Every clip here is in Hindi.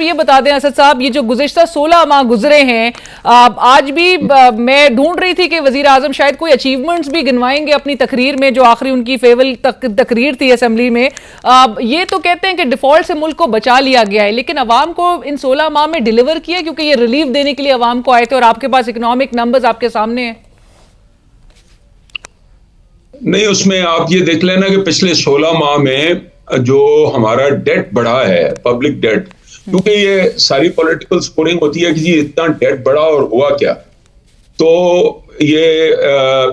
ये बता दें असद साहब, ये जो गुज़िश्ता 16 माह गुजरे हैं, आज भी मैं ढूंढ रही थी कि वजीर आजम शायद कोई अचीवमेंट्स भी गिनवाएंगे अपनी तकरीर में, जो आखिरी उनकी फेवल तकरीर थी असेंबली में। ये तो कहते हैं कि डिफॉल्ट से मुल्क को बचा लिया गया है, लेकिन अवाम को इन 16 माह में डिलीवर किया, क्योंकि ये रिलीफ देने के लिए अवाम को आए थे और आपके पास इकोनॉमिक नंबर्स आपके सामने हैं। नहीं, उसमें आप ये देख लेना कि पिछले 16 माह में जो हमारा डेट बढ़ा है, पब्लिक डेट, क्योंकि ये सारी पॉलिटिकल स्कोरिंग होती है कि जी इतना डेट बढ़ा और हुआ क्या। तो ये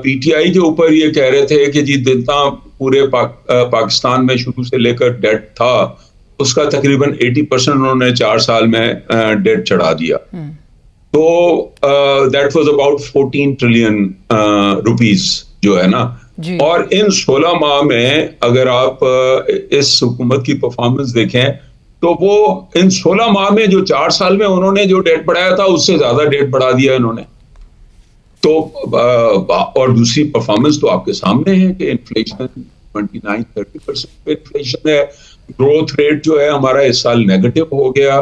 पीटीआई के ऊपर ये कह रहे थे कि जी जितना पूरे पाकिस्तान में शुरू से लेकर डेट था उसका तकरीबन 80% उन्होंने 4 साल में डेट चढ़ा दिया। तो that was about 14 trillion rupees जो है ना। और इन 16 माह में अगर आप इस हुकूमत की परफॉर्मेंस देखें तो वो इन 16 माह में जो 4 साल में उन्होंने जो डेट बढ़ाया था उससे ज्यादा डेट बढ़ा दिया इन्होंने। तो और दूसरी परफॉर्मेंस तो आपके सामने है कि इन्फ्लेशन 29-30% पे इन्फ्लेशन है। ग्रोथ रेट जो है हमारा इस साल नेगेटिव हो गया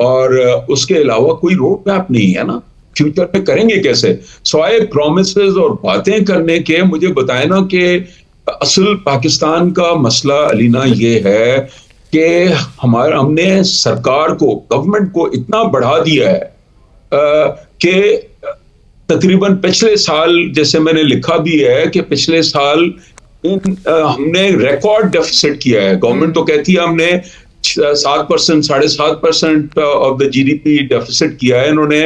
और उसके अलावा कोई रोड मैप नहीं है ना। फ्यूचर में करेंगे कैसे? सवाए प्रोमिसेस और बातें करने के मुझे बताए ना कि असल पाकिस्तान का मसला अलीना ये है कि हमने सरकार को, गवर्नमेंट को इतना बढ़ा दिया है कि तकरीबन पिछले साल, जैसे मैंने लिखा भी है कि पिछले साल हमने रिकॉर्ड डेफिसिट किया है। गवर्नमेंट तो कहती है हमने 7%, 7.5% ऑफ द जीडीपी डेफिसिट किया है। इन्होंने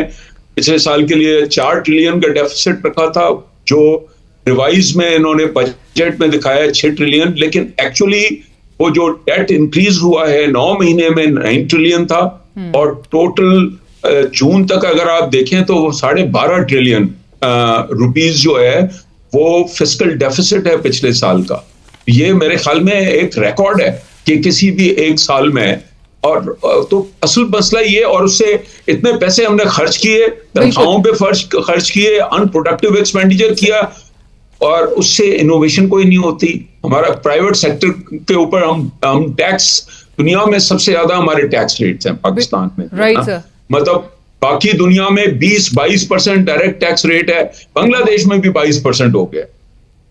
पिछले साल के लिए 4 ट्रिलियन का डेफिसिट रखा था, जो रिवाइज में इन्होंने बजट में दिखाया 6 ट्रिलियन, लेकिन एक्चुअली वो जो डेट इंक्रीज हुआ है 9 महीने में 9 ट्रिलियन था और टोटल जून तक अगर आप देखें तो वो 12.5 ट्रिलियन रुपीस जो है वो फिस्कल डेफिसिट है पिछले साल का। ये मेरे ख्याल में एक रिकॉर्ड है कि किसी भी एक साल में। और तो असल मसला ये, और उससे इतने पैसे हमने खर्च किए, तनख्वाहों पे खर्च किए, अनप्रोडक्टिव एक्सपेंडिचर किया, और उससे इनोवेशन कोई नहीं होती। हमारा प्राइवेट सेक्टर के ऊपर हम टैक्स, दुनिया में सबसे ज्यादा हमारे टैक्स रेट्स हैं पाकिस्तान में। Right sir. मतलब बाकी दुनिया में 20-22% डायरेक्ट टैक्स रेट है, बांग्लादेश में भी 22% हो गया,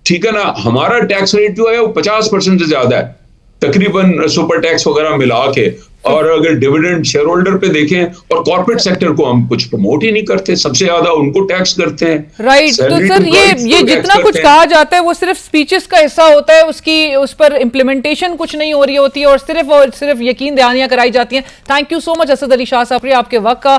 ठीक है ना। हमारा टैक्स रेट जो है वो 50% से ज्यादा है तकरीबन, सुपर टैक्स वगैरह मिला के। और अगर डिविडेंड शेयर होल्डर पे देखें, और कॉर्पोरेट सेक्टर को हम कुछ प्रमोट ही नहीं करते, सबसे ज्यादा उनको टैक्स करते हैं। राइट। तो सर ये जितना कुछ कहा जाता है वो सिर्फ स्पीचेस का हिस्सा होता है, उस पर इम्प्लीमेंटेशन कुछ नहीं हो रही होती है और सिर्फ यकीन दहानियां कराई जाती हैं। Thank you so much Asad Ali Shah साहब, आपके वक्त का